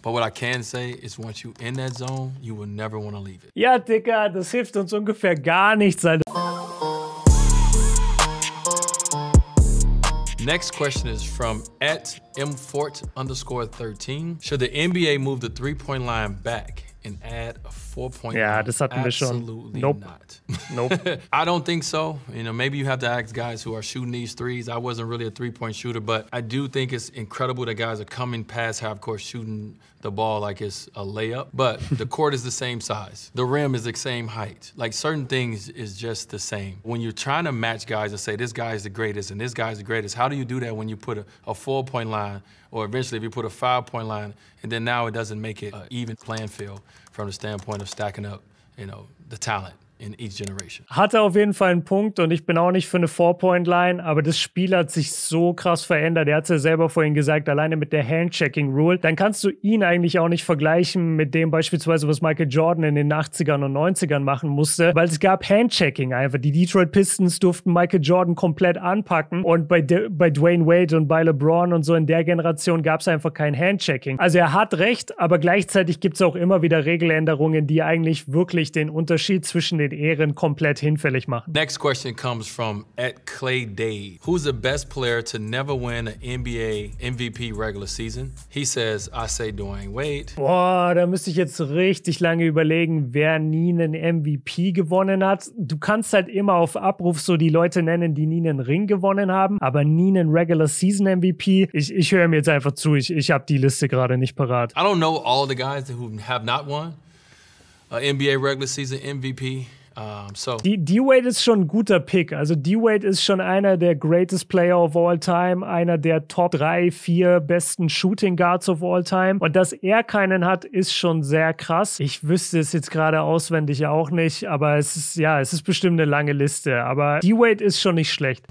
But what I can say is once you in that zone, you will never want to leave it. Ja, Digga, das hilft uns ungefähr gar nichts, Alter. Next question is from @mfort_13. Should the NBA move the three-point line back and add a 4-point line? Ja, das hatten wir schon. Absolutely Nope. not. Nope. I don't think so. You know, maybe you have to ask guys who are shooting these threes. I wasn't really a three-point shooter, but I do think it's incredible that guys are coming past half court shooting the ball like it's a layup. But the court is the same size. The rim is the same height. Like certain things is just the same. When you're trying to match guys and say this guy is the greatest and this guy is the greatest, how do you do that when you put a 4-point line or eventually if you put a 5-point line and then now it doesn't make it an even playing field from the standpoint of stacking up, you know, the talent in each generation. Hatte auf jeden Fall einen Punkt und ich bin auch nicht für eine 4-Point-Line, aber das Spiel hat sich so krass verändert. Er hat es ja selber vorhin gesagt, alleine mit der Hand-Checking-Rule. Dann kannst du ihn eigentlich auch nicht vergleichen mit dem beispielsweise, was Michael Jordan in den 80ern und 90ern machen musste, weil es gab Hand-Checking einfach. Die Detroit Pistons durften Michael Jordan komplett anpacken und bei Dwyane Wade und bei LeBron und so in der Generation gab es einfach kein Hand-Checking. Also er hat recht, aber gleichzeitig gibt es auch immer wieder Regeländerungen, die eigentlich wirklich den Unterschied zwischen den Ehren komplett hinfällig machen. Next question comes from @ClayDave. Who's the best player to never win an NBA MVP regular season? He says, I say Dwyane Wade. Boah, da müsste ich jetzt richtig lange überlegen, wer nie einen MVP gewonnen hat. Du kannst halt immer auf Abruf so die Leute nennen, die nie einen Ring gewonnen haben, aber nie einen Regular Season MVP. Ich höre mir jetzt einfach zu, ich habe die Liste gerade nicht parat. I don't know all the guys who have not won NBA regular season MVP. D-Wade ist schon ein guter Pick. Also D-Wade ist schon einer der greatest Player of all time, einer der Top 3, 4 besten Shooting Guards of all time. Und dass er keinen hat, ist schon sehr krass. Ich wüsste es jetzt gerade auswendig auch nicht, aber es ist bestimmt eine lange Liste. Aber D-Wade ist schon nicht schlecht.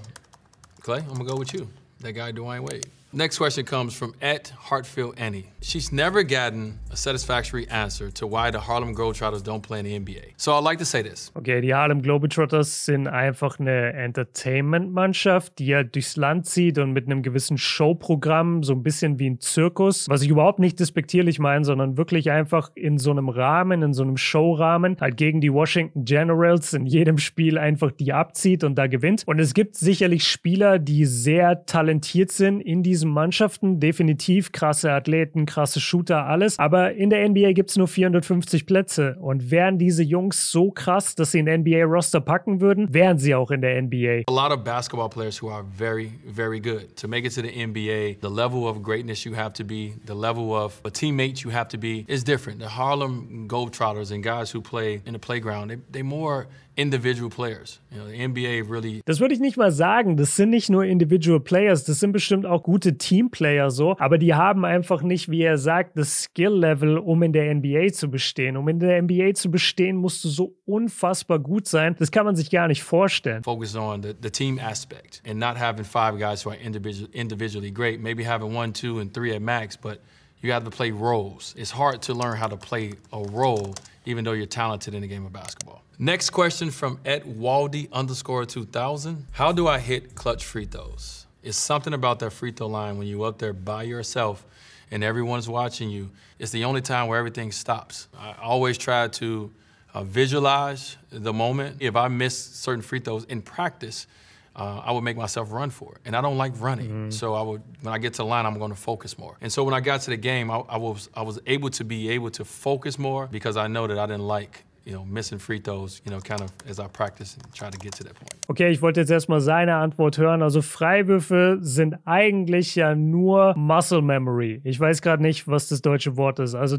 Clay, I'm gonna go with you. That guy Dwyane Wade. Next question comes from @HeartfieldAnnie. She's never gotten a satisfactory answer to why the Harlem Globetrotters don't play in the NBA. So I'd like to say this. Okay, die Harlem Globetrotters sind einfach eine Entertainment-Mannschaft, die ja durchs Land zieht und mit einem gewissen Showprogramm, so ein bisschen wie ein Zirkus, was ich überhaupt nicht despektierlich meine, sondern wirklich einfach in so einem Rahmen, in so einem Showrahmen, halt gegen die Washington Generals in jedem Spiel einfach die abzieht und da gewinnt. Und es gibt sicherlich Spieler, die sehr talentiert sind in diesen Mannschaften, definitiv krasse Athleten, krasse Shooter, alles. Aber in der NBA gibt es nur 450 Plätze. Und wären diese Jungs so krass, dass sie einen NBA-Roster packen würden, wären sie auch in der NBA. A lot of basketball players who are very, very good. To make it to the NBA, the level of greatness you have to be, the level of a teammate you have to be is different. The Harlem Globetrotters and guys who play in the playground, they more individual players. You know, the NBA really... Das würde ich nicht mal sagen. Das sind nicht nur individual Players, das sind bestimmt auch gute Teamplayer so, aber die haben einfach nicht, wie er sagt, das Skill-Level, um in der NBA zu bestehen. Um in der NBA zu bestehen, musst du so unfassbar gut sein. Das kann man sich gar nicht vorstellen. Focus on the team aspect and not having 5 guys who are individually great. Maybe having 1, 2, and 3 at max, but you have to play roles. It's hard to learn how to play a role even though you're talented in the game of basketball. Next question from @Waldy_2000. How do I hit clutch free throws? It's something about that free throw line when you're up there by yourself and everyone's watching you. It's the only time where everything stops. I always try to visualize the moment. If I miss certain free throws in practice, I would make myself run for it. And I don't like running. So when I get to the line, I'm going to focus more. And so when I got to the game, I was able to focus more because I know that I didn't like, missing free throws, kind of as I practice and try to get to that point. Okay, ich wollte jetzt erstmal seine Antwort hören. Also Freiwürfe sind eigentlich ja nur Muscle Memory. Ich weiß gerade nicht, was das deutsche Wort ist. Also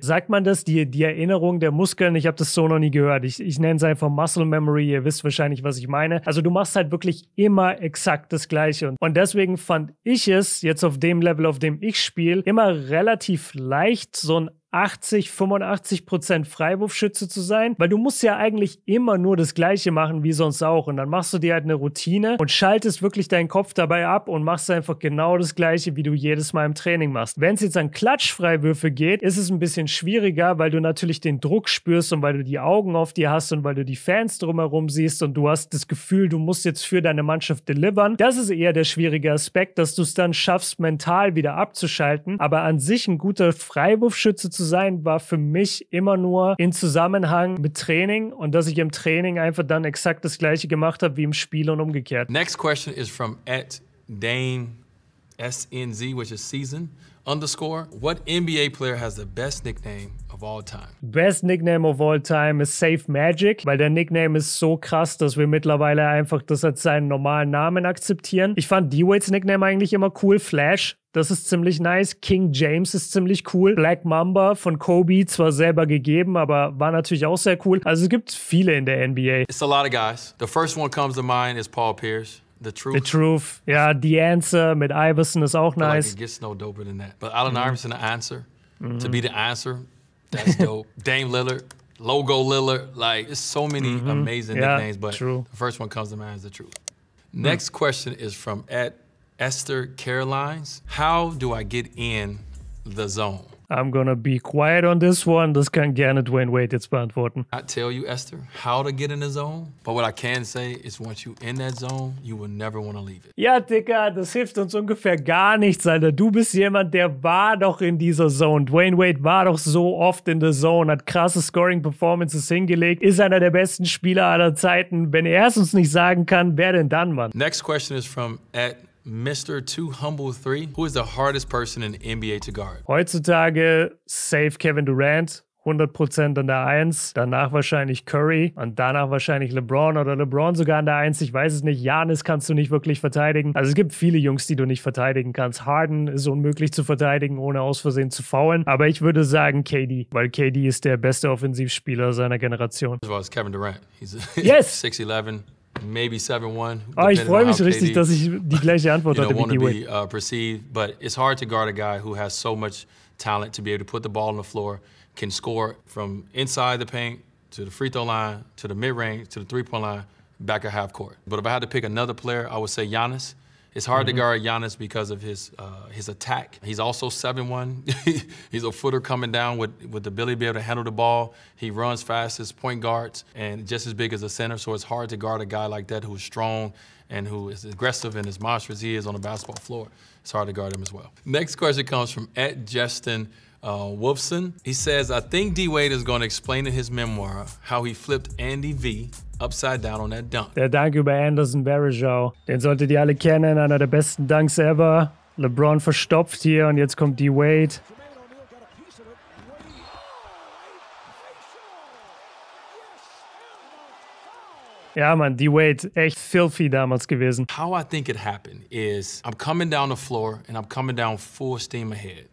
sagt man das, die Erinnerung der Muskeln? Ich habe das so noch nie gehört. Ich nenne es einfach Muscle Memory. Ihr wisst wahrscheinlich, was ich meine. Also du machst halt wirklich immer exakt das Gleiche. Und deswegen fand ich es jetzt auf dem Level, auf dem ich spiele, immer relativ leicht, so ein 85% Freiwurfschütze zu sein, weil du musst ja eigentlich immer nur das Gleiche machen wie sonst auch und dann machst du dir halt eine Routine und schaltest wirklich deinen Kopf dabei ab und machst einfach genau das Gleiche, wie du jedes Mal im Training machst. Wenn es jetzt an Klatschfreiwürfe geht, ist es ein bisschen schwieriger, weil du natürlich den Druck spürst und weil du die Augen auf dir hast und weil du die Fans drumherum siehst und du hast das Gefühl, du musst jetzt für deine Mannschaft delivern. Das ist eher der schwierige Aspekt, dass du es dann schaffst, mental wieder abzuschalten. Aber an sich ein guter Freiwurfschütze zu sein, war für mich immer nur in Zusammenhang mit Training und dass ich im Training einfach dann exakt das Gleiche gemacht habe wie im Spiel und umgekehrt. Next question is from @Dane SNZ, which is season _ What NBA player has the best nickname of all time? Best nickname of all time ist Safe Magic, weil der Nickname ist so krass, dass wir mittlerweile einfach das als seinen normalen Namen akzeptieren. Ich fand D-Wades Nickname eigentlich immer cool. Flash, das ist ziemlich nice. King James ist ziemlich cool. Black Mamba von Kobe, zwar selber gegeben, aber war natürlich auch sehr cool. Also es gibt viele in der NBA. It's a lot of guys. The first one comes to mind is Paul Pierce. The Truth. The Truth. Ja, The Answer mit Iverson ist auch nice. Like it gets no doper than that. But Allen Iverson, the answer. To be the answer, that's dope. Dame Lillard, Logo Lillard. Like, there's so many amazing nicknames, but true. The first one comes to mind is The Truth. Next question is from Esther Carolines. How do I get in the zone? I'm gonna be quiet on this one. Das kann gerne Dwyane Wade jetzt beantworten. I tell you, Esther, how to get in the zone. But what I can say is once you in that zone, you will never want to leave it. Ja, Dicker, das hilft uns ungefähr gar nichts, Alter. Du bist jemand, der war doch in dieser Zone. Dwyane Wade war doch so oft in der Zone, hat krasse Scoring-Performances hingelegt, ist einer der besten Spieler aller Zeiten. Wenn er es uns nicht sagen kann, wer denn dann, Mann? Next question is from Mr. Too Humble 3. Who is the hardest person in the NBA to guard? Heutzutage safe Kevin Durant, 100% an der 1, danach wahrscheinlich Curry und danach wahrscheinlich LeBron oder LeBron sogar an der 1, ich weiß es nicht. Giannis kannst du nicht wirklich verteidigen. Also es gibt viele Jungs, die du nicht verteidigen kannst. Harden ist unmöglich zu verteidigen, ohne aus Versehen zu foulen. Aber ich würde sagen KD, weil KD ist der beste Offensivspieler seiner Generation. As well as Kevin Durant. He's yes! 6'11". Maybe 7'1". Oh, ich freue mich richtig, dass ich die gleiche Antwort hatte wie D-Wade. Perceived, but it's hard to guard a guy who has so much talent to be able to put the ball on the floor, can score from inside the paint to the free throw line, to the mid-range, to the three-point line, back at half court. But if I had to pick another player, I would say Giannis. It's hard to guard Giannis because of his attack. He's also 7'1". He's a footer coming down with the ability to be able to handle the ball. He runs fast as point guards and just as big as a center. So it's hard to guard a guy like that who's strong and who is aggressive and as monstrous as he is on the basketball floor. It's hard to guard him as well. Next question comes from @Justin Wolfson. He says, I think D-Wade is going to explain in his memoir how he flipped Andy V upside down on that dunk. Der Dank über Anderson Varejao. Den solltet ihr alle kennen, einer der besten Dunks ever. LeBron verstopft hier und jetzt kommt D-Wade. Ja, Mann, D-Wade, echt filthy damals gewesen. How I think it happened is I'm coming down the floor and I'm coming down full steam ahead.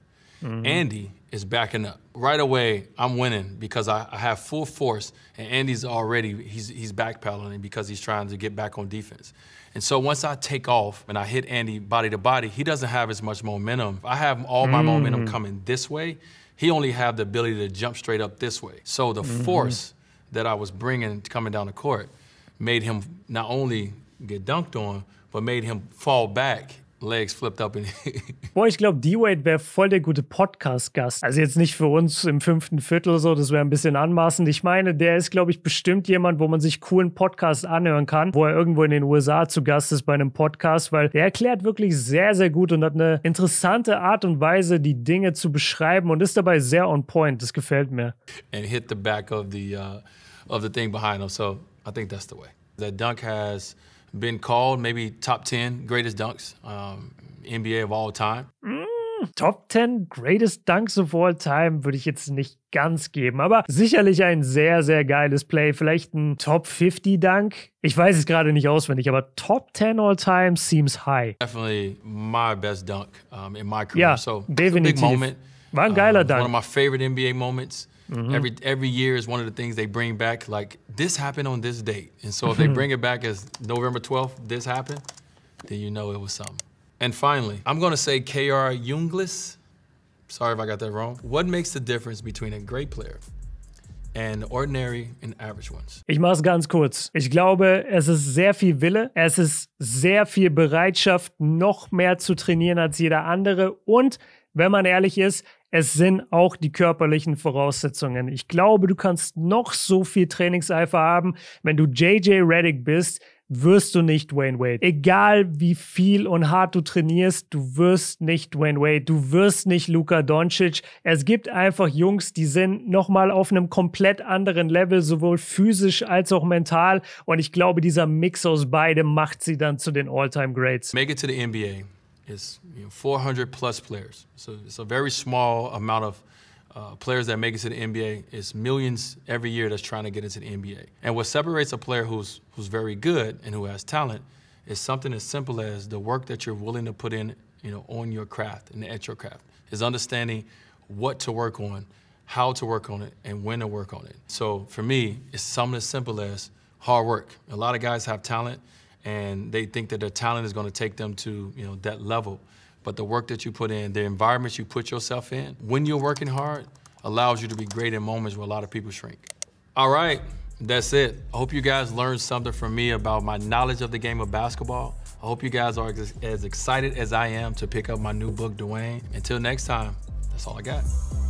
Andy is backing up. Right away, I'm winning because I have full force, and Andy's already, he's backpedaling because he's trying to get back on defense. And so once I take off and I hit Andy body to body, he doesn't have as much momentum. I have all my momentum coming this way. He only have the ability to jump straight up this way. So the force that I was bringing coming down the court made him not only get dunked on, but made him fall back. Legs flipped up. Boah, ich glaube, D-Wade wäre voll der gute Podcast-Gast. Also jetzt nicht für uns im 5. Viertel so, das wäre ein bisschen anmaßend. Ich meine, der ist, glaube ich, bestimmt jemand, wo man sich coolen Podcast anhören kann, wo er irgendwo in den USA zu Gast ist bei einem Podcast, weil der erklärt wirklich sehr, sehr gut und hat eine interessante Art und Weise, die Dinge zu beschreiben und ist dabei sehr on point. Das gefällt mir. And hit the back of the thing behind him. So I think that's the way. That dunk has been called maybe top 10 greatest dunks, NBA of all time. Top 10 greatest dunks of all time würde ich jetzt nicht ganz geben, aber sicherlich ein sehr, sehr geiles Play. Vielleicht ein Top 50 Dunk. Ich weiß es gerade nicht auswendig, aber Top 10 all time seems high. Definitely my best dunk in my career. Ja, so definitiv. Big moment. War ein geiler Dunk. One of my favorite NBA moments. Every year is one of the things they bring back, like, this happened on this date. And so if they bring it back as November 12th, this happened, then you know it was something. And finally, I'm going to say KR Youngless sorry if I got that wrong. What makes the difference between a great player and ordinary and average ones? Ich mache es ganz kurz. Ich glaube, es ist sehr viel Wille, es ist sehr viel Bereitschaft, noch mehr zu trainieren als jeder andere und, wenn man ehrlich ist, es sind auch die körperlichen Voraussetzungen. Ich glaube, du kannst noch so viel Trainingseifer haben, wenn du JJ Redick bist, wirst du nicht Dwyane Wade. Egal wie viel und hart du trainierst, du wirst nicht Dwyane Wade, du wirst nicht Luka Doncic. Es gibt einfach Jungs, die sind nochmal auf einem komplett anderen Level, sowohl physisch als auch mental. Und ich glaube, dieser Mix aus beidem macht sie dann zu den All-Time-Greats. Make it to the NBA is 400 plus players. So it's a very small amount of players that make it to the NBA. It's millions every year that's trying to get into the NBA. And what separates a player who's very good and who has talent is something as simple as the work that you're willing to put in, on your craft and at your craft. Is understanding what to work on, how to work on it, and when to work on it. So for me, it's something as simple as hard work. A lot of guys have talent and they think that their talent is going to take them to that level. But the work that you put in, the environments you put yourself in, when you're working hard, allows you to be great in moments where a lot of people shrink. All right, that's it. I hope you guys learned something from me about my knowledge of the game of basketball. I hope you guys are as excited as I am to pick up my new book, Dwyane. Until next time, that's all I got.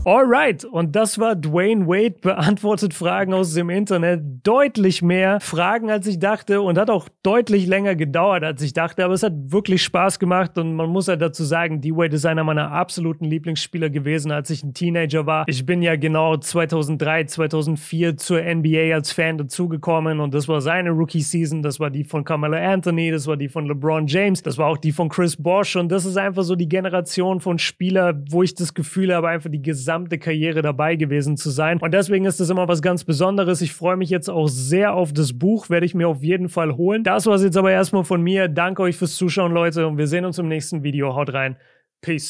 Alright, und das war Dwyane Wade, beantwortet Fragen aus dem Internet. Deutlich mehr Fragen, als ich dachte und hat auch deutlich länger gedauert, als ich dachte, aber es hat wirklich Spaß gemacht und man muss ja dazu sagen, D-Wade ist einer meiner absoluten Lieblingsspieler gewesen, als ich ein Teenager war. Ich bin ja genau 2003, 2004 zur NBA als Fan dazugekommen und das war seine Rookie-Season, das war die von Carmelo Anthony, das war die von LeBron James, das war auch die von Chris Bosh und das ist einfach so die Generation von Spielern, wo ich das Gefühl habe, einfach die gesamte Karriere dabei gewesen zu sein. Und deswegen ist das immer was ganz Besonderes. Ich freue mich jetzt auch sehr auf das Buch, werde ich mir auf jeden Fall holen. Das war es jetzt aber erstmal von mir. Danke euch fürs Zuschauen, Leute, und wir sehen uns im nächsten Video. Haut rein. Peace.